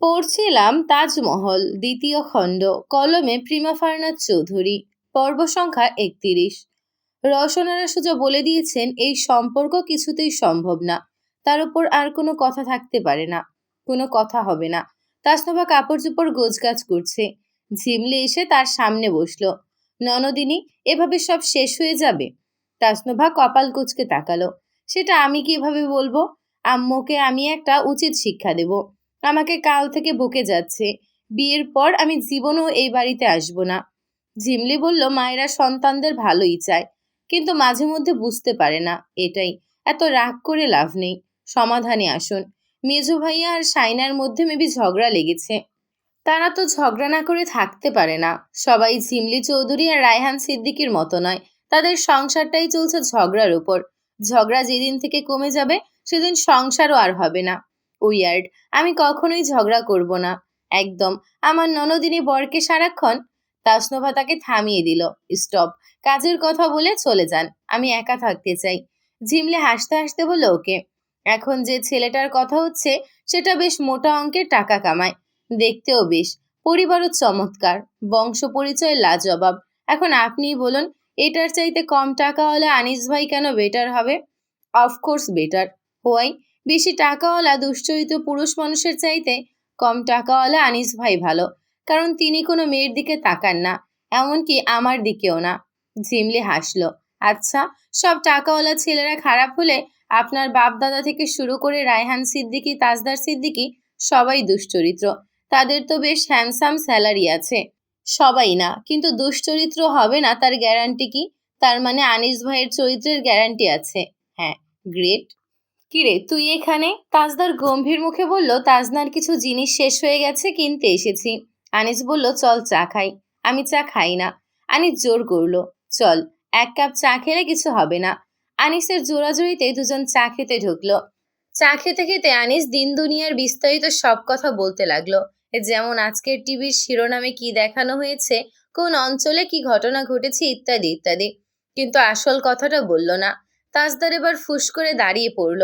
পড়ছিলাম তাজমহল দ্বিতীয় খণ্ড, কলমে প্রিমা ফারনাথ চৌধুরী। পর্ব সংখ্যা ৩১। রওশনারা সোজা বলে দিয়েছেন এই সম্পর্ক কিছুতেই সম্ভব না। তার উপর আর কোনো কথা থাকতে পারে না, কোনো কথা হবে না। তাসনভা কাপড় চোপড় গোছগাছ করছে। ঝিমলে এসে তার সামনে বসলো। ননদিনী, এভাবে সব শেষ হয়ে যাবে? তাসনভা কপাল কুঁচকে তাকালো। সেটা আমি কিভাবে বলবো? আম্মুকে আমি একটা উচিত শিক্ষা দেব। আমাকে কাল থেকে বকে যাচ্ছে। বিয়ের পর আমি জীবনও এই বাড়িতে আসবো না। ঝিমলি বলল, মায়েরা সন্তানদের ভালোই চায়, কিন্তু মাঝে মধ্যে বুঝতে পারে না, এটাই। এত রাগ করে লাভ নেই, সমাধানে আসুন। মেজো ভাইয়া আর সাইনার মধ্যে মেবি ঝগড়া লেগেছে। তারা তো ঝগড়া না করে থাকতে পারে না। সবাই ঝিমলি চৌধুরী আর রায়হান সিদ্দিকীর মতো নয়। তাদের সংসারটাই চলছে ঝগড়ার উপর। ঝগড়া যেদিন থেকে কমে যাবে সেদিন সংসারও আর হবে না। উইয়ার্ড। আমি কখনোই ঝগড়া করব না, একদম। আমার ননদিনী বরকে সারাক্ষণ। তাসনভা তাকে থামিয়ে দিল। স্টপ। কাজের কথা বলে চলে যান, আমি একা থাকতে চাই। ঝিমলে হাসতে হাসতে বলল, ওকে। এখন যে ছেলেটার কথা হচ্ছে সেটা বেশ মোটা অঙ্কের টাকা কামায়, দেখতেও বেশ, পরিবারও চমৎকার, বংশ পরিচয় লাজবাব। এখন আপনিই বলুন, এটার চাইতে কম টাকাওয়ালা আনিস ভাই কেন বেটার হবে? Of course better. হোয়াই? বেশি টাকাওয়ালা দুশ্চরিত্র পুরুষ মানুষের চাইতে কম টাকাওয়ালা আনিস ভাই ভালো, কারণ তিনি কোনো মেয়ের দিকে তাকান না, এমনকি আমার দিকেও না। ঝিমলি হাসলো। আচ্ছা, সব টাকাওয়ালা ছেলেরা খারাপ হলে আপনার বাপ দাদা থেকে শুরু করে রায়হান সিদ্দিকী, তাজদার সিদ্দিকী সবাই দুশ্চরিত্র। তাদের তো বেশ হ্যান্ডসাম স্যালারি আছে। সবাই না, কিন্তু দুশ্চরিত্র হবে না তার গ্যারান্টি কি? তার মানে আনিস ভাইয়ের চরিত্রের গ্যারান্টি আছে। হ্যাঁ, গ্রেট। কিরে তুই এখানে? তাজদার গম্ভীর মুখে বলল, তাজনার কিছু জিনিস শেষ হয়ে গেছে, কিনতে এসেছি। আনিস বলল, চল চা খাই। আমি চা খাই না। আনিস জোর করলো, চল। এক কাপ চা খেলে কিছু হবে না। আনিসের জোরাজুরিতে দুজন চা খেতে ঢুকলো। চা খেতে খেতে আনিস দিন দুনিয়ার বিস্তারিত সব কথা বলতে লাগলো। যেমন আজকের টিভির শিরোনামে কি দেখানো হয়েছে, কোন অঞ্চলে কি ঘটনা ঘটেছে, ইত্যাদি ইত্যাদি। কিন্তু আসল কথাটা বলল না। তাজদার এবার ফুস করে দাঁড়িয়ে পড়ল।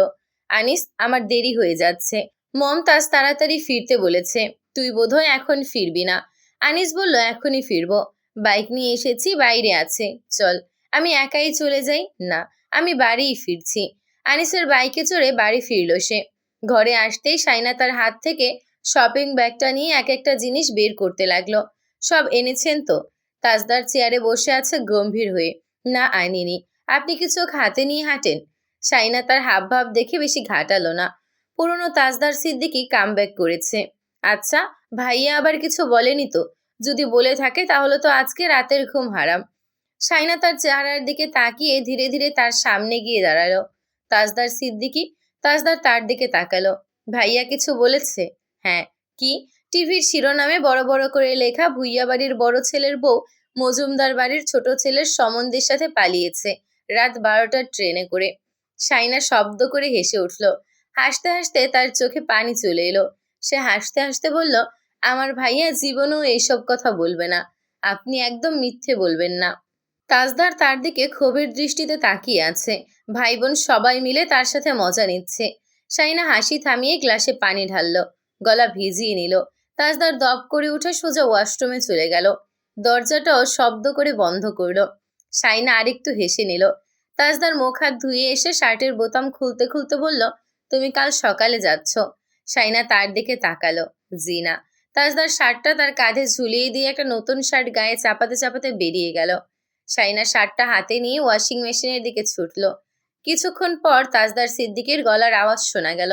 আনিস, আমার দেরি হয়ে যাচ্ছে। মমতাজ তাড়াতাড়ি ফিরতে বলেছে। তুই বোধহয় এখন ফিরবি না। আনিস বলল, এখনই ফিরবো। বাইক নিয়ে এসেছি, বাইরে আছে, চল। আমি একাই চলে যাই? না, আমি বাড়িই ফিরছি। আনিসের বাইকে চড়ে বাড়ি ফিরল সে। ঘরে আসতেই সাইনা তার হাত থেকে শপিং ব্যাগটা নিয়ে এক একটা জিনিস বের করতে লাগলো। সব এনেছেন তো? তাজদার চেয়ারে বসে আছে গম্ভীর হয়ে। না, আনিনি। আপনি কি চোখ হাতে নিয়ে হাঁটেন? সাইনা তার হাবভাব দেখে বেশি ঘাটালো না। পুরনো তাজদার সিদ্দিকী কামব্যাক করেছে। আচ্ছা, ভাইয়া আবার কিছু বলেনি তো? যদি বলে থাকে তাহলে তো আজকে রাতের ঘুম হারাম। সাইনা তার চেহারার দিকে তাকিয়ে ধীরে ধীরে তার সামনে গিয়ে দাঁড়ালো। তাজদার সিদ্দিকী। তাজদার তার দিকে তাকালো। ভাইয়া কিছু বলেছে? হ্যাঁ। কি? টিভির শিরোনামে বড় বড় করে লেখা, ভুইয়া বাড়ির বড় ছেলের বউ মজুমদার বাড়ির ছোট ছেলের সম্বন্ধের সাথে পালিয়েছে রাত 12টার ট্রেনে করে। সাইনা শব্দ করে হেসে উঠল। হাসতে হাসতে তার চোখে পানি চলে এলো। সে হাসতে হাসতে বলল, আমার ভাইয়া জীবনেও এইসব কথা বলবে না। আপনি একদম মিথ্যে বলবেন না। তাজদার তার দিকে ক্ষোভের দৃষ্টিতে তাকিয়ে আছে। ভাই বোন সবাই মিলে তার সাথে মজা নিচ্ছে। সাইনা হাসি থামিয়ে গ্লাসে পানি ঢাললো, গলা ভিজিয়ে নিল। তাজদার দপ করে উঠে সোজা ওয়াশরুমে চলে গেল। দরজাটাও শব্দ করে বন্ধ করলো। সাইনা আরেকটু হেসে নিল। তাজদার মুখ হাত ধুয়ে এসে শার্টের বোতাম খুলতে খুলতে বলল, তুমি কাল সকালে যাচ্ছ? সাইনা তার দিকে তাকালো। জি না। তাজদার শার্টটা তার কাঁধে ঝুলিয়ে দিয়ে একটা নতুন শার্ট গায়ে চাপাতে চাপাতে বেরিয়ে গেল। সাইনা শার্টটা হাতে নিয়ে ওয়াশিং মেশিনের দিকে ছুটল। কিছুক্ষণ পর তাজদার সিদ্দিকের গলার আওয়াজ শোনা গেল।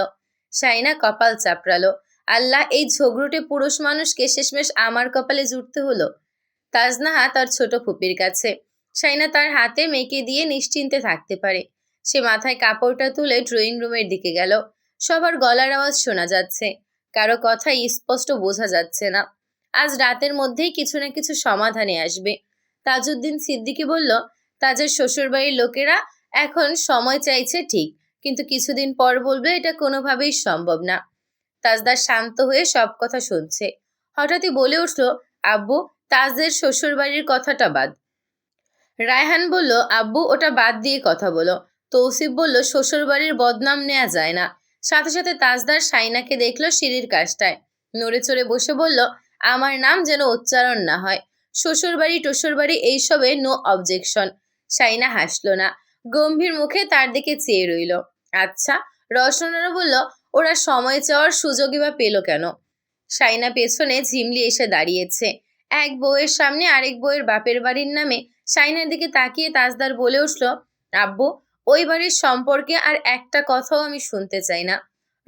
সাইনা কপাল চাপড়ালো। আল্লাহ, এই ঝগড়ুটে পুরুষ মানুষকে শেষমেশ আমার কপালে জুটতে হলো। তাজনাহা তার ছোট ফুপির কাছে। সাইনা তার হাতে মেকে দিয়ে নিশ্চিন্তে থাকতে পারে। সে মাথায় কাপড়টা তুলে ড্রয়িং রুমের দিকে গেল। সবার গলার আওয়াজ শোনা যাচ্ছে, কারো কথাই স্পষ্ট বোঝা যাচ্ছে না। আজ রাতের মধ্যেই কিছু না কিছু সমাধানে আসবে। তাজউদ্দিন সিদ্দিকী বলল, তাজের শ্বশুরবাড়ির লোকেরা এখন সময় চাইছে ঠিক, কিন্তু কিছুদিন পর বলবে এটা কোনোভাবেই সম্ভব না। তাজদার শান্ত হয়ে সব কথা শুনছে। হঠাৎই বলে উঠল, আব্বু, তাজের শ্বশুরবাড়ির কথাটা বাদ। রায়হান বলল, আব্বু, ওটা বাদ দিয়ে কথা বলো। তৌসিফ বলল, শ্বশুরবাড়ির বদনাম নেওয়া যায় না। সাথে সাথে তাজদার সাইনাকে দেখলো সিঁড়ির কাছটায়। নড়ে চড়ে বসে বলল, আমার নাম যেন উচ্চারণ না হয়। শ্বশুরবাড়ি টশ্বরবাড়ি এইসবে নো অবজেকশন। শাইনা হাসলো না, গম্ভীর মুখে তার দিকে চেয়ে রইল। আচ্ছা, রসনারা বলল, ওরা সময় চাওয়ার সুযোগই বা পেল কেন? শাইনা পেছনে ঝিমলি এসে দাঁড়িয়েছে। এক বউয়ের সামনে আরেক বউয়ের বাপের বাড়ির নামে শাইনার দিকে তাকিয়ে তাজদার বলে উঠল, আব্বু, ওই বাড়ির সম্পর্কে আর একটা কথাও আমি শুনতে চাই না।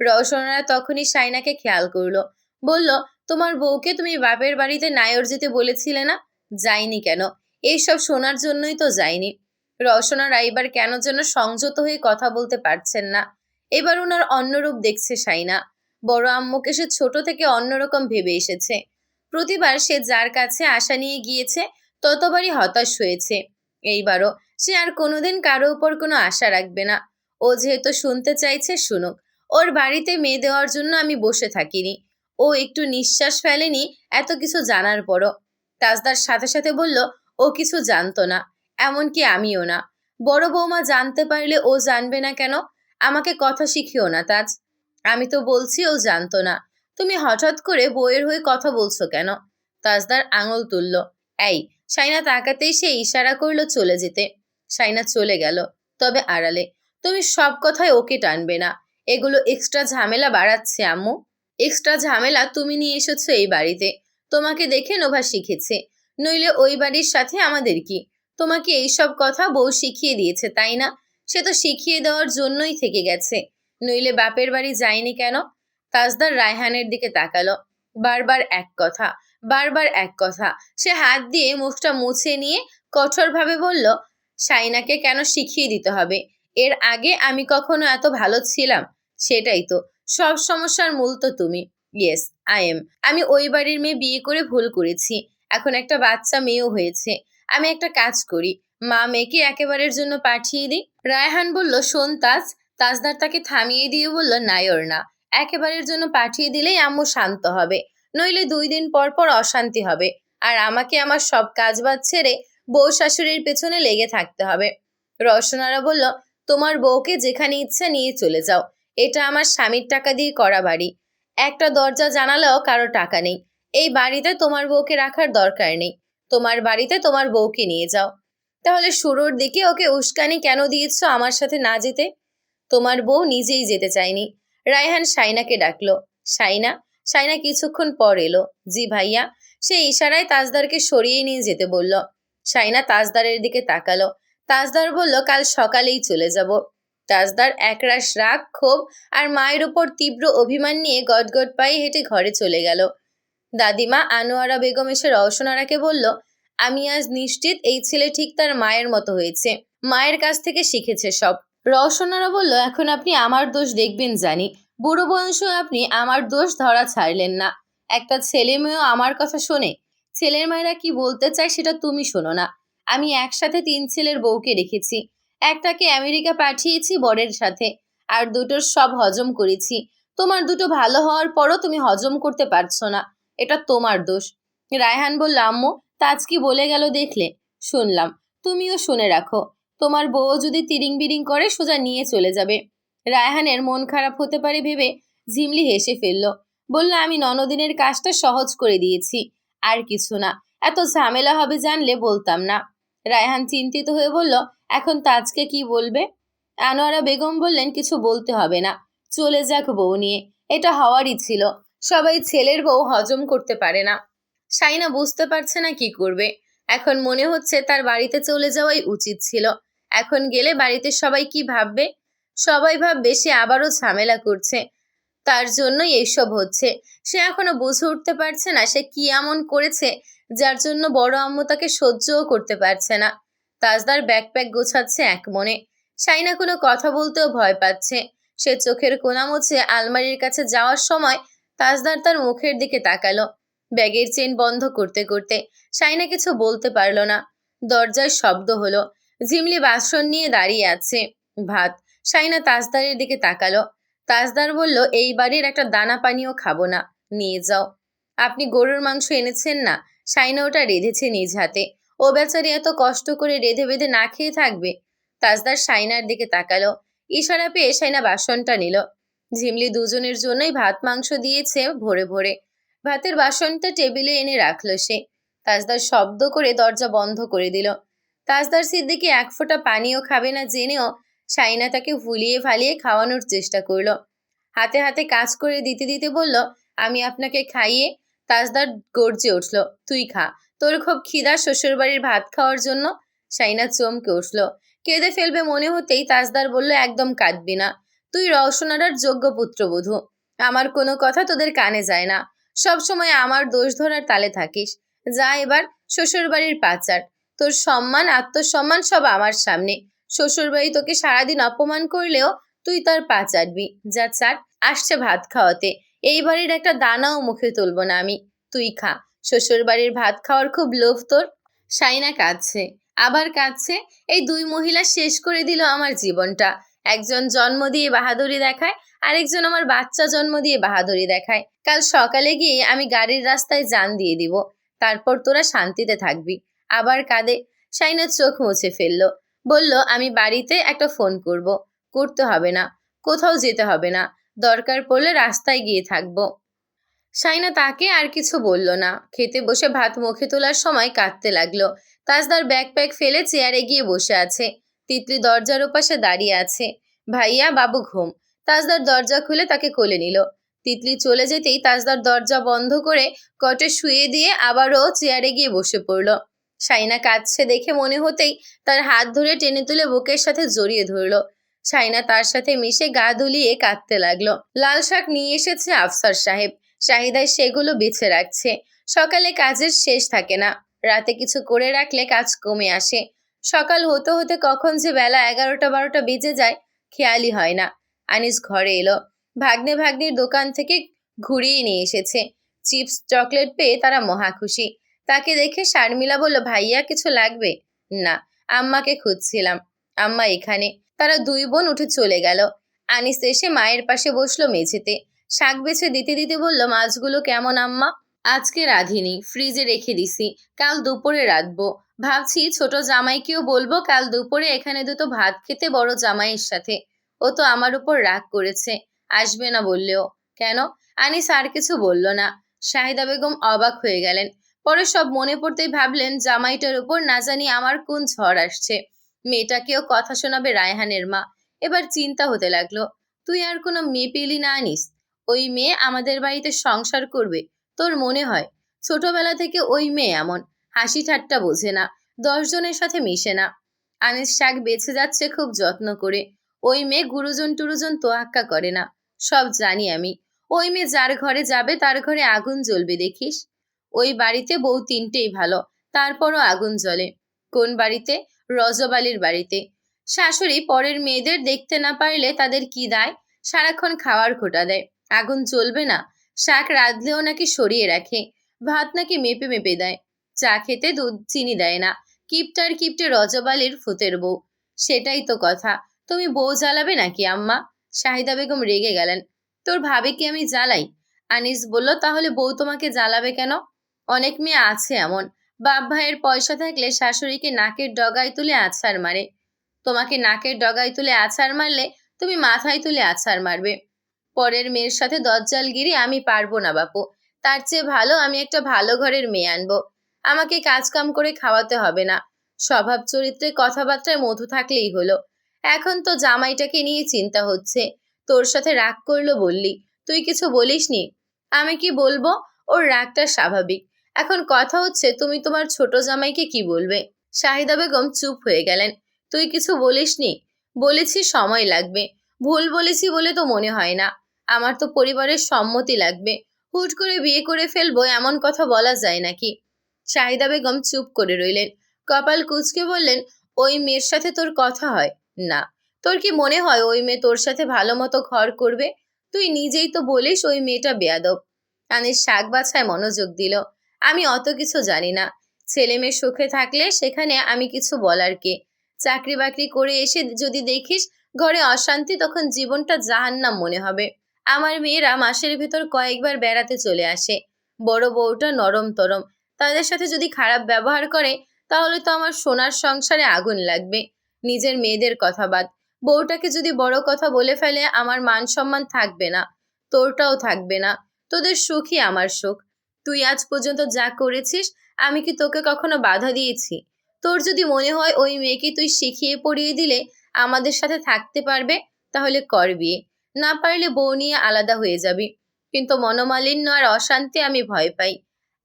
রওশনারা তখনই শাইনাকে খেয়াল করলো, বলল, তোমার বউকে তুমি বাপের বাড়িতে নায়র যেতে বলেছিলে না? যাইনি কেন? এইসব শোনার জন্যই তো যাইনি। রওশনারা এবার কেন যেন সংযত হয়ে কথা বলতে পারছেন না। এবার ওনার অন্যরূপ দেখছে শাইনা। বড় আম্মুকে সে ছোট থেকে অন্যরকম ভেবে এসেছে। প্রতিবার সে যার কাছে আশা নিয়ে গিয়েছে ততবারই হতাশ হয়েছে। এইবারও সে আর কোনোদিন কারো উপর কোনো আশা রাখবে না। ও যেহেতু শুনতে চাইছে শুনুক। ওর বাড়িতে মেয়ে দেওয়ার জন্য আমি বসে থাকিনি। ও একটু নিঃশ্বাস ফেলেনি এত কিছু জানার পরও। তাজদার সাথে সাথে বলল, ও কিছু জানতো না, এমনকি আমিও না। বড় বৌমা জানতে পারলে ও জানবে না কেন? আমাকে কথা শিখিও না তাজ। আমি তো বলছি ও জানতো না। তুমি হঠাৎ করে বউয়ের হয়ে কথা বলছো কেন? তাজদার আঙুল তুলল। এই, শাইনা তাকাতেই সে ইশারা করলো চলে যেতে। শাইনা চলে গেল, তবে আড়ালে। তুমি সব কথায় ওকে টানবে না। এগুলো এক্সট্রা ঝামেলা বাড়াচ্ছে আম্মু। এক্সট্রা ঝামেলা তুমি নিয়ে এসেছো এই বাড়িতে। তোমাকে দেখে নোভা শিখেছে, নইলে ওই বাড়ির সাথে আমাদের কি? তোমাকে এইসব কথা বউ শিখিয়ে দিয়েছে, তাই না? সে তো শিখিয়ে দেওয়ার জন্যই থেকে গেছে, নইলে বাপের বাড়ি যায়নি কেন? তাজদার রায়হানের দিকে তাকালো। বারবার এক কথা, বারবার এক কথা। সে হাত দিয়ে মুখটা মুছে নিয়ে কঠোরভাবে বলল, শাইনাকে কেন শিখিয়ে দিতে হবে? এর আগে আমি কখনো এত ভালো ছিলাম? সেটাই তো সব সমস্যার মূল তো তুমি। Yes, I am. আমি ওই বাড়ির মেয়ে বিয়ে করে ভুল করেছি। এখন একটা বাচ্চা মেয়েও হয়েছে। আমি একটা কাজ করি, মা মেয়েকে একেবারের জন্য পাঠিয়ে দিই। রায়হান বলল, শোন তাজ। তাজদার তাকে থামিয়ে দিয়ে বলল, নায়র না, একেবারের জন্য পাঠিয়ে দিলেই আম্মু শান্ত হবে, নইলে 2 দিন পর পর অশান্তি হবে। আর আমাকে আমার সব কাজবাজ ছেড়ে বউ শাশুড়ির পেছনে লেগে থাকতে হবে। রওশনারা বলল, তোমার বউকে যেখানে ইচ্ছা নিয়ে চলে যাও। এটা আমার স্বামীর টাকা দিয়ে করা বাড়ি। একটা দরজা জানালাও কারো টাকা নেই। এই বাড়িতে তোমার বউকে রাখার দরকার নেই। তোমার বাড়িতে তোমার বউকে নিয়ে যাও। তাহলে শুরুর দিকে ওকে উস্কানি কেন দিয়েছো আমার সাথে না যেতে? তোমার বউ নিজেই যেতে চায়নি। রায়হান শাইনাকে ডাকলো। শাইনা। শাইনা কিছুক্ষণ পর এলো। জি ভাইয়া। সে ইশারায় তাজদারকে সরিয়ে নিয়ে যেতে বলল। শাইনা তাজদারের দিকে তাকালো। তাজদার বলল, কাল সকালেই চলে যাব। তাজদার একরাশ রাগ, ক্ষোভ আর মায়ের উপর তীব্র অভিমান নিয়ে গটগট পায়ে হেঁটে ঘরে চলে গেল। দাদিমা আনোয়ারা বেগম এসে রওশনারাকে বলল, আমি আজ নিশ্চিত এই ছেলে ঠিক তার মায়ের মতো হয়েছে। মায়ের কাছ থেকে শিখেছে সব। রওশনারা বলল, এখন আপনি আমার দোষ দেখবেন জানি। বুড়ো বয়সেও আপনি আমার দোষ ধরা ছাড়লেন না। একটা ছেলে মেয়েও আমার কথা শোনে? ছেলের মায়েরা কি বলতে চায় সেটা তুমি শোনো না। আমি একসাথে 3 ছেলের বউকে রেখেছি। একটাকে আমেরিকা পাঠিয়েছি বরের সাথে, আর দুটোর সব হজম করেছি। তোমার দুটো ভালো হওয়ার পরও তুমি হজম করতে পারছো না। এটা তোমার দোষ। রায়হান বলল, আম্মু, তাজ কি বলে গেল দেখলে? শুনলাম। তুমিও শুনে রাখো। তোমার বউ যদি তিরিং বিরিং করে সোজা নিয়ে চলে যাবে। রায়হানের মন খারাপ হতে পারে ভেবে ঝিমলি হেসে ফেলল। বলল, আমি ননদিনের কাজটা সহজ করে দিয়েছি, আর কিছু না। এত ঝামেলা হবে জানলে বলতাম না। রায়হান চিন্তিত হয়ে বলল, এখন তাজকে কি বলবে? আনোয়ারা বেগম বললেন, কিছু বলতে হবে না। চলে যাক বউ নিয়ে। এটা হওয়ারই ছিল। সবাই ছেলের বউ হজম করতে পারে না। শাইনা বুঝতে পারছে না কি করবে। এখন মনে হচ্ছে তার বাড়িতে চলে যাওয়াই উচিত ছিল। এখন গেলে বাড়িতে সবাই কি ভাববে? সবাই ভাববে সে আবারও ঝামেলা করছে। তার জন্যই এইসব হচ্ছে। সে এখনো বুঝে উঠতে পারছে না সে কি এমন করেছে যার জন্য বড় আম্মু তাকে সহ্যও করতে পারছে না। তাজদার ব্যাকপ্যাক গোছাচ্ছে এক মনে। শাইনা কোনো কথা বলতেও ভয় পাচ্ছে। সে চোখের কোনা মুছে আলমারির কাছে যাওয়ার সময় তাজদার তার মুখের দিকে তাকালো। ব্যাগের চেন বন্ধ করতে করতে শাইনা কিছু বলতে পারল না। দরজায় শব্দ হলো। ঝিমলি বাসন নিয়ে দাঁড়িয়ে আছে। ভাত। শাইনা তাজদারের দিকে তাকালো। তাজদার বলল, এই বাড়ির একটা দানা পানিও খাবো না, নিয়ে যাও। আপনি গরুর মাংস এনেছেন না? শাইনা ওটা রেঁধেছে নিজ হাতে। ও বেচারি এত কষ্ট করে রেঁধে বেঁধে না খেয়ে থাকবে? তাজদার শাইনার দিকে তাকালো। ইশারা পেয়ে শাইনা বাসনটা নিল। ঝিমলি দুজনের জন্যই ভাত মাংস দিয়েছে ভরে ভরে। ভাতের বাসনটা টেবিলে এনে রাখলো সে। তাজদার শব্দ করে দরজা বন্ধ করে দিল। তাজদার সিদ্দিকী এক ফোঁটা পানিও খাবে না জেনেও শাইনা তাকে ভুলিয়ে ভালিয়ে খাওয়ানোর চেষ্টা করলো। হাতে হাতে কাজ করে দিতে দিতে বলল, আমি আপনাকে খাইয়ে। তাজদার গর্জে উঠল, তুই খা, তোর খুব খিদা শ্বশুরবাড়ির ভাত খাওয়ার জন্য। শাইনা চমকে উঠল, কেঁদে ফেলবে মনে হতেই তাজদার বলল, একদম কাঁদবি না, তুই রওশনারার যোগ্য পুত্রবধূ। আমার কোনো কথা তোদের কানে যায় না, সব সময় আমার দোষ ধরার তালে থাকিস। যা এবার শ্বশুরবাড়ির পাচার, তোর সম্মান আত্মসম্মান সব আমার সামনে। শ্বশুরবাড়ি তোকে সারাদিন অপমান করলেও তুই তার পা চাটবি। যা চাট, আসছে ভাত খাওয়াতে, এই বাড়ির একটা দানাও মুখে তুলব না আমি, তুই খা। শ্বশুর বাড়ির ভাত খাওয়ার খুব লোভ তোর। শাইনা কাঁদছে, আবার কাঁদছে। এই দুই মহিলা শেষ করে দিল আমার জীবনটা। একজন জন্ম দিয়ে বাহাদুরি দেখায়, আরেকজন আমার বাচ্চা জন্ম দিয়ে বাহাদুরি দেখায়। কাল সকালে গিয়ে আমি গাড়ির রাস্তায় জান দিয়ে দিব, তারপর তোরা শান্তিতে থাকবি। আবার কাঁদে। শাইনা চোখ মুছে ফেললো, বলল, আমি বাড়িতে একটা ফোন করব। করতে হবে না, কোথাও যেতে হবে না, দরকার পড়লে রাস্তায় গিয়ে থাকবো। শাইনা তাকে আর কিছু বলল না। খেতে বসে ভাত মুখে তোলার সময় কাঁদতে লাগলো। তাজদার ব্যাকপ্যাক ফেলে চেয়ারে গিয়ে বসে আছে। তিতলি দরজার ওপাশে দাঁড়িয়ে আছে। ভাইয়া, বাবু ঘুম। তাজদার দরজা খুলে তাকে কোলে নিল। তিতলি চলে যেতেই তাজদার দরজা বন্ধ করে কটে শুয়ে দিয়ে আবারও চেয়ারে গিয়ে বসে পড়ল। শাইনা কাঁদছে দেখে মনে হতেই তার হাত ধরে টেনে তুলে বুকের সাথে জড়িয়ে ধরল। শাইনা তার সাথে মিশে গা দুলিয়ে কাঁদতে লাগলো। লাল শাক নিয়ে এসেছে আফসার সাহেব, শাহিদায় সেগুলো বেছে রাখছে। সকালে কাজের শেষ থাকে না, রাতে কিছু করে রাখলে কাজ কমে আসে। সকাল হতে হতে কখন যে বেলা 11টা-12টা বেজে যায় খেয়ালই হয় না। আনিস ঘরে এলো। ভাগ্নে ভাগ্নির দোকান থেকে ঘুরিয়ে নিয়ে এসেছে। চিপস চকলেট পেয়ে তারা মহা খুশি। তাকে দেখে শারমিলা বলল, ভাইয়া কিছু লাগবে? না, আম্মাকে খুঁজছিলাম, আম্মা এখানে। তারা দুই বোন উঠে চলে গেল। আনিস এসে মায়ের পাশে বসলো মেঝেতে। শাক বেছে দিতে দিতে বলল, মাছগুলো কেমন আম্মা? আজকে রাঁধিনি, ফ্রিজে রেখে দিছি, কাল দুপুরে রাঁধবো। ভাবছি ছোট জামাইকেও বলবো কাল দুপুরে এখানে দুটো ভাত খেতে বড় জামাইয়ের সাথে। ও তো আমার উপর রাগ করেছে, আসবে না বললেও। কেন? আনিস আর কিছু বলল না। শাহিদা বেগম অবাক হয়ে গেলেন। পরে সব মনে পড়তেই ভাবলেন, জামাইটার উপর না জানি আমার কোন ঝড় আসছে। মেয়েটাকেও কথা শোনাবে রায়হানের মা। এবার চিন্তা হতে লাগলো, তুই আর কোনো মেয়ে পেলি না আনিস? ওই মেয়ে আমাদের বাড়িতে সংসার করবে তোর মনে হয়? ছোটবেলা থেকে ওই মেয়ে এমন, হাসি ঠাট্টা বোঝে না, 10 জনের সাথে মিশে না। আনিস শাক বেছে যাচ্ছে খুব যত্ন করে। ওই মেয়ে গুরুজন টুরুজন তোয়াক্কা করে না, সব জানি আমি। ওই মেয়ে যার ঘরে যাবে তার ঘরে আগুন জ্বলবে দেখিস। ওই বাড়িতে বউ 3টেই ভালো, তারপরও আগুন জ্বলে। কোন বাড়িতে? রজব আলীর বাড়িতে। শাশুড়ি পরের মেয়েদের দেখতে না পারলে তাদের কি দায়? সারাক্ষণ খাওয়ার খোটা দেয়, আগুন জ্বলবে না? শাক রাঁধলেও নাকি সরিয়ে রাখে, ভাত নাকি মেপে মেপে দেয়, চা খেতে দুধ চিনি দেয় না। কিপটার কিপটে রজব আলীর ফুতের বউ। সেটাই তো কথা, তুমি বউ জ্বালাবে নাকি আম্মা? শাহিদা বেগম রেগে গেলেন। তোর ভাবিকে আমি জ্বালাই? আনিস বলল, তাহলে বউ তোমাকে জ্বালাবে কেন? অনেক মেয়ে আছে এমন, বাপ ভাইয়ের পয়সা থাকলে শাশুড়িকে নাকের ডগায় তুলে আছাড় মারে। তোমাকে নাকের ডগায় তুলে আছাড় মারলে তুমি মাথায় তুলে আছাড় মারবে। পরের মেয়ের সাথে দজ্জালগিরি আমি পারবো না বাপু। তার চেয়ে ভালো আমি একটা ভালো ঘরের মেয়ে আনবো। আমাকে কাজ কাম করে খাওয়াতে হবে না, স্বভাব চরিত্রে কথাবার্তায় মধু থাকলেই হলো। এখন তো জামাইটাকে নিয়ে চিন্তা হচ্ছে। তোর সাথে রাগ করলো বললি, তুই কিছু বলিসনি? আমি কি বলবো, ওর রাগটা স্বাভাবিক। এখন কথা হচ্ছে তুমি তোমার ছোট জামাইকে কি বলবে? শাহিদা বেগম চুপ হয়ে গেলেন। তুই কিছু বলিসনি? বলেছি সময় লাগবে। ভুল বলেছি বলে তো মনে হয় না। আমার তো পরিবারের সম্মতি লাগবে। হুট করে বিয়ে করে ফেলবো এমন কথা বলা যায় নাকি? শাহিদা বেগম চুপ করে রইলেন। কপাল কুঁচকে বললেন, ওই মেয়ের সাথে তোর কথা হয় না? তোর কি মনে হয় ওই মেয়ে তোর সাথে ভালো মতো ঘর করবে? তুই নিজেই তো বলিস ওই মেয়েটা বেয়াদব। আনিস শাক বাছায় মনোযোগ দিল। আমি অত কিছু জানি না। ছেলে মেয়ে সুখে থাকলে সেখানে আমি কিছু বলার কে? চাকরি বাকরি করে এসে যদি দেখিস ঘরে অশান্তি, তখন জীবনটা জাহান্নাম মনে হবে। আমার মেয়েরা মাসের ভেতর কয়েকবার বেড়াতে চলে আসে। বড় বউটা নরম তরম, তাদের সাথে যদি খারাপ ব্যবহার করে তাহলে তো আমার সোনার সংসারে আগুন লাগবে। নিজের মেয়েদের কথা বাদ, বউটাকে যদি বড় কথা বলে ফেলে আমার মান সম্মান থাকবে না, তোরটাও থাকবে না। তোদের সুখই আমার সুখ। তুই আজ পর্যন্ত যা করেছিস আমি কি তোকে কখনো বাধা দিয়েছি? তোর যদি মনে হয় ওই মেয়েকে তুই শিখিয়ে পড়িয়ে দিলে আমাদের সাথে থাকতে পারবে, তাহলে কর বিয়ে। না পারলে বউ নিয়ে আলাদা হয়ে যাবি। কিন্তু মনোমালিন্য আর অশান্তি আমি ভয় পাই।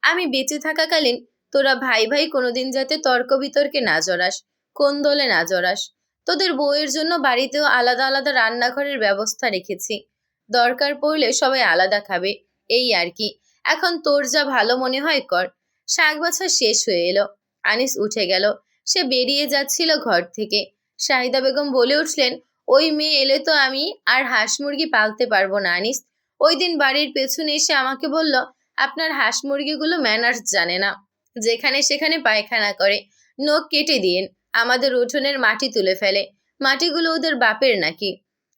আমি বেঁচে থাকাকালীন তোরা ভাই ভাই কোনোদিন যাতে তর্ক বিতর্কে না জড়াস, কোন দলে না জড়াস। তোদের বউয়ের জন্য বাড়িতেও আলাদা আলাদা রান্নাঘরের ব্যবস্থা রেখেছি। দরকার পড়লে সবাই আলাদা খাবে, এই আর কি। এখন তোর যা ভালো মনে হয় কর। শাক বাছা শেষ হয়ে এলো। আনিস উঠে গেল। সে বেরিয়ে যাচ্ছিল ঘর থেকে। শাহিদা বেগম বলে উঠলেন, ওই মেয়ে এলে তো আমি আর হাঁস মুরগি পালতে পারবো না আনিস। ওই দিন বাড়ির পেছনে এসে আমাকে বলল, আপনার হাঁস মুরগিগুলো ম্যানার্স জানে না, যেখানে সেখানে পায়খানা করে, নখ কেটে দিন, আমাদের উঠোনের মাটি তুলে ফেলে, মাটিগুলো ওদের বাপের নাকি।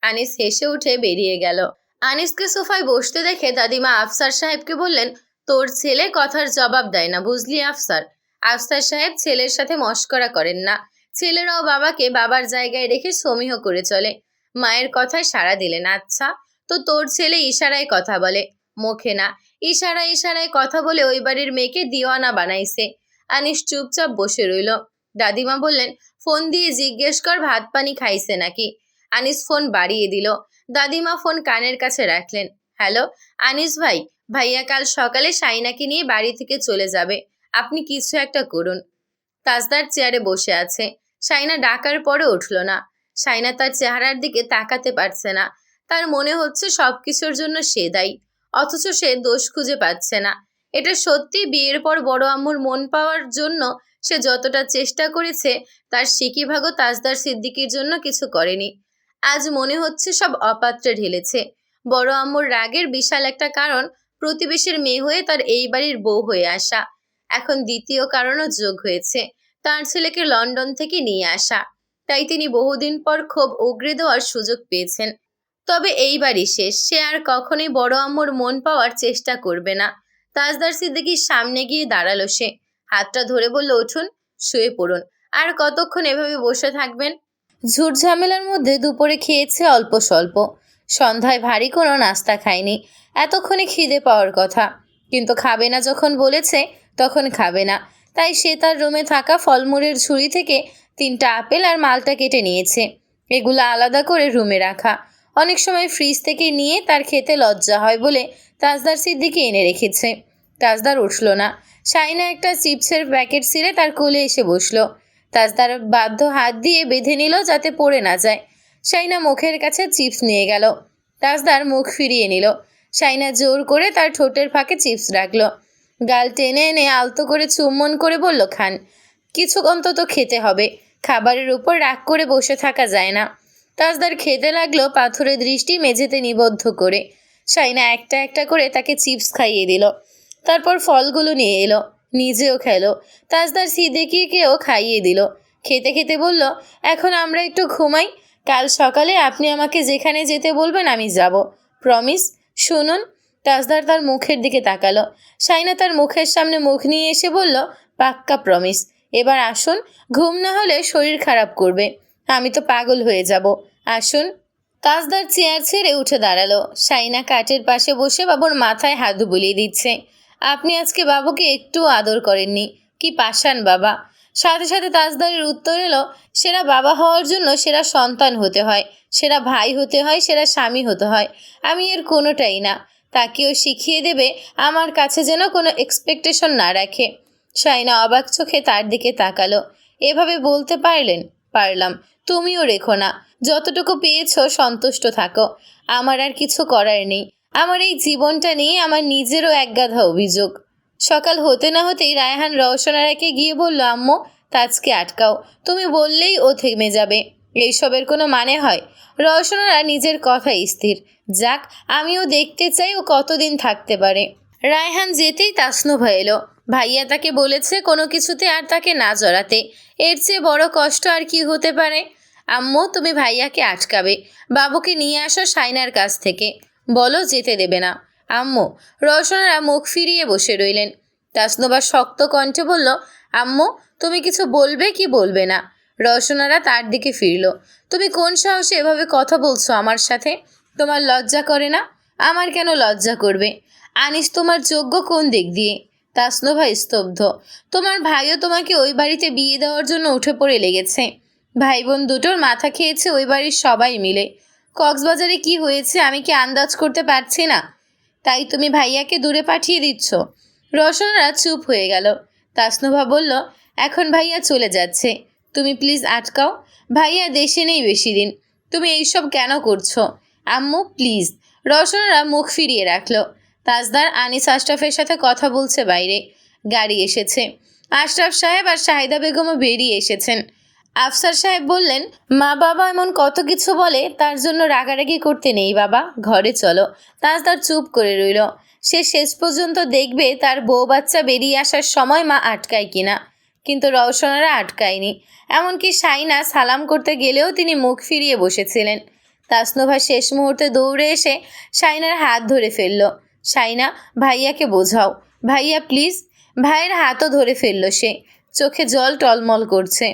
আনিস হেসে উঠে বেরিয়ে গেল। আনিসকে সোফায় বসতে দেখে দাদিমা আফসার সাহেবকে বললেন, তোর ছেলে কথার জবাব দেয় না, বুঝলি আফসার? আফসার সাহেব ছেলের সাথে মশকরা করেন না। ছেলেরাও বাবাকে বাবার জায়গায় রেখে সমীহ করে চলে। মায়ের কথায় সাড়া দিলেন। আচ্ছা, তো তোর ছেলে ইশারায় কথা বলে, মুখে না। ইশারায় ইশারায় কথা বলে ওই বাড়ির মেয়েকে দিওয়ানা বানাইছে। আনিস চুপচাপ বসে রইল। দাদিমা বললেন, ফোন দিয়ে জিজ্ঞেস কর ভাত পানি খাইছে নাকি। আনিস ফোন বাড়িয়ে দিল। দাদিমা ফোন কানের কাছে রাখলেন। হ্যালো আনিস ভাই, ভাইয়া কাল সকালে শাইনাকে নিয়ে বাড়ি থেকে চলে যাবে, আপনি কিছু একটা করুন। তাজদার চেয়ারে বসে আছে। শাইনা ডাকার পরে উঠল না। শাইনা তার চেহারার দিকে তাকাতে পারছে না। তার মনে হচ্ছে সবকিছুর জন্য সে দায়ী, অথচ সে দোষ খুঁজে পাচ্ছে না। এটা সত্যি বিয়ের পর বড় আম্মুর মন পাওয়ার জন্য সে যতটা চেষ্টা করেছে তার সিকিভাগও তাজদার সিদ্দিকীর জন্য কিছু করেনি। আজ মনে হচ্ছে সব অপাত্রে ঢেলেছে। বড় আম্মুর রাগের বিশাল একটা কারণ প্রতিবেশীর মেয়ে হয়ে তার এই বাড়ির বউ হয়ে আসা। এখন দ্বিতীয় কারণও যোগ হয়েছে, তার ছেলেকে লন্ডন থেকে নিয়ে আসা। তাই তিনি বহুদিন পর ক্ষোভ উগরে দেওয়ার সুযোগ পেয়েছেন। তবে এইবারই শেষ, সে আর কখনোই বড় আম্মুর মন পাওয়ার চেষ্টা করবে না। তাজদার সিদ্দিকীর সামনে গিয়ে দাঁড়ালো সে। হাতটা ধরে বলল, উঠুন, শুয়ে পড়ুন। আর কতক্ষণ এভাবে বসে থাকবেন? ঝুট ঝামেলার মধ্যে দুপুরে খেয়েছে অল্প স্বল্প, সন্ধ্যায় ভারী কোনো নাস্তা খায়নি। এতক্ষণে খিদে পাওয়ার কথা, কিন্তু খাবে না যখন বলেছে তখন খাবে না। তাই সে তার রুমে থাকা ফলমূলের ঝুড়ি থেকে 3টা আপেল আর মালটা কেটে নিয়েছে। এগুলো আলাদা করে রুমে রাখা। অনেক সময় ফ্রিজ থেকে নিয়ে তার খেতে লজ্জা হয় বলে তাজদার সিদ্দিকী এনে রেখেছে। তাজদার উঠল না। শাইনা একটা চিপসের প্যাকেট ছিঁড়ে তার কোলে এসে বসলো। তাজদার বাধ্য হাত দিয়ে বেঁধে নিল যাতে পড়ে না যায়। শাইনা মুখের কাছে চিপস নিয়ে গেল। তাজদার মুখ ফিরিয়ে নিল। শাইনা জোর করে তার ঠোঁটের ফাঁকে চিপস রাখলো। গাল টেনে এনে আলতো করে চুম্বন করে বলল, খান, কিছু অন্তত খেতে হবে। খাবারের উপর রাগ করে বসে থাকা যায় না। তাজদার খেতে লাগলো পাথরের দৃষ্টি মেঝেতে নিবদ্ধ করে। শাইনা একটা একটা করে তাকে চিপস খাইয়ে দিল। তারপর ফলগুলো নিয়ে এলো, নিজেও খেলো। তাজদার সিদ্দিকীকেও খাইয়ে দিল। খেতে খেতে বলল, এখন আমরা একটু ঘুমাই। কাল সকালে আপনি আমাকে যেখানে যেতে বলবেন আমি যাব, প্রমিস। শুনুন। তাজদার তার মুখের দিকে তাকালো। শাইনা তার মুখের সামনে মুখ নিয়ে এসে বলল, পাক্কা প্রমিস। এবার আসুন, ঘুম না হলে শরীর খারাপ করবে, আমি তো পাগল হয়ে যাব। আসুন। তাজদার চেয়ার ছেড়ে উঠে দাঁড়ালো। শাইনা কাঠের পাশে বসে বাবুর মাথায় হাত বুলিয়ে দিচ্ছে। আপনি আজকে বাবুকে একটু আদর করেননি, কি পাষাণ বাবা। সাথে সাথে তাজদারের উত্তর এলো, সেরা বাবা হওয়ার জন্য সেরা সন্তান হতে হয়, সেরা ভাই হতে হয়, সেরা স্বামী হতে হয়। আমি এর কোনোটাই না। তাকেও শিখিয়ে দেবে আমার কাছে যেন কোনো এক্সপেকটেশন না রাখে। শাইনা অবাক চোখে তার দিকে তাকালো। এভাবে বলতে পারলেন? পারলাম। তুমিও রেখো না, যতটুকু পেয়েছ সন্তুষ্ট থাকো। আমার আর কিছু করার নেই। আমার এই জীবনটা নিয়ে আমার নিজেরও একগাধা অভিযোগ। সকাল হতে না হতেই রায়হান রওশনারাকে গিয়ে বলল, আম্মু, তাজকে আটকাও, তুমি বললেই ও থেমে যাবে। এইসবের কোনো মানে হয়? রওশনারা নিজের কথা স্থির। যাক, আমিও দেখতে চাই ও কতদিন থাকতে পারে। রায়হান যেতেই তাসনুভা এলো। ভাইয়া তাকে বলেছে কোনো কিছুতে আর তাকে না জড়াতে। এর চেয়ে বড় কষ্ট আর কি হতে পারে? আম্মু, তুমি ভাইয়াকে আটকাবে। বাবুকে নিয়ে আসো শাইনার কাছ থেকে, বলো যেতে দেবে না। আম্মু। রওশনারা মুখ ফিরিয়ে বসে রইলেন। তাসনুভা শক্ত কণ্ঠে বলল, আম্মু, তুমি কিছু বলবে কি বলবে না? রওশনারা তার দিকে ফিরল। তুমি কোন সাহসে এভাবে কথা বলছো আমার সাথে? তোমার লজ্জা করে না? আমার কেন লজ্জা করবে? আনিস তোমার যোগ্য কোন দিক দিয়ে? তাসনুভা স্তব্ধ। তোমার ভাইও তোমাকে ওই বাড়িতে বিয়ে দেওয়ার জন্য উঠে পড়ে লেগেছে। ভাই বোন দুটোর মাথা খেয়েছে ওই বাড়ির সবাই মিলে। কক্সবাজারে কি হয়েছে আমি কি আন্দাজ করতে পারছি না? তাই তুমি ভাইয়াকে দূরে পাঠিয়ে দিচ্ছ? রওশনারা চুপ হয়ে গেল। তাসনুভা বলল, এখন ভাইয়া চলে যাচ্ছে, তুমি প্লিজ আটকাও। ভাইয়া দেশে নেই বেশি দিন, তুমি এইসব কেন করছো? আম্মু প্লিজ। রওশনারা মুখ ফিরিয়ে রাখলো। তাজদার আনিস আশরাফের সাথে কথা বলছে বাইরে। গাড়ি এসেছে। আশরাফ সাহেব আর শাহিদা বেগমও বেরিয়ে এসেছেন। আফসার সাহেব বললেন, মা বাবা এমন কত কিছু বলে, তার জন্য রাগারাগি করতে নেই বাবা, ঘরে চলো। তাজদার চুপ করে রইল। সে শেষ পর্যন্ত দেখবে তার বউ বাচ্চা বেরিয়ে আসার সময় মা আটকায় কিনা। কিন্তু রওশনারা আটকায়নি। এমনকি শাইনা সালাম করতে গেলেও তিনি মুখ ফিরিয়ে বসেছিলেন। তাসনুভা শেষ মুহূর্তে দৌড়ে এসে শাইনার হাত ধরে ফেলল। শাইনা, ভাইয়াকে বোঝাও, ভাইয়া প্লিজ। ভাইয়ের হাতও ধরে ফেলল সে। চোখে জল টলমল করছে।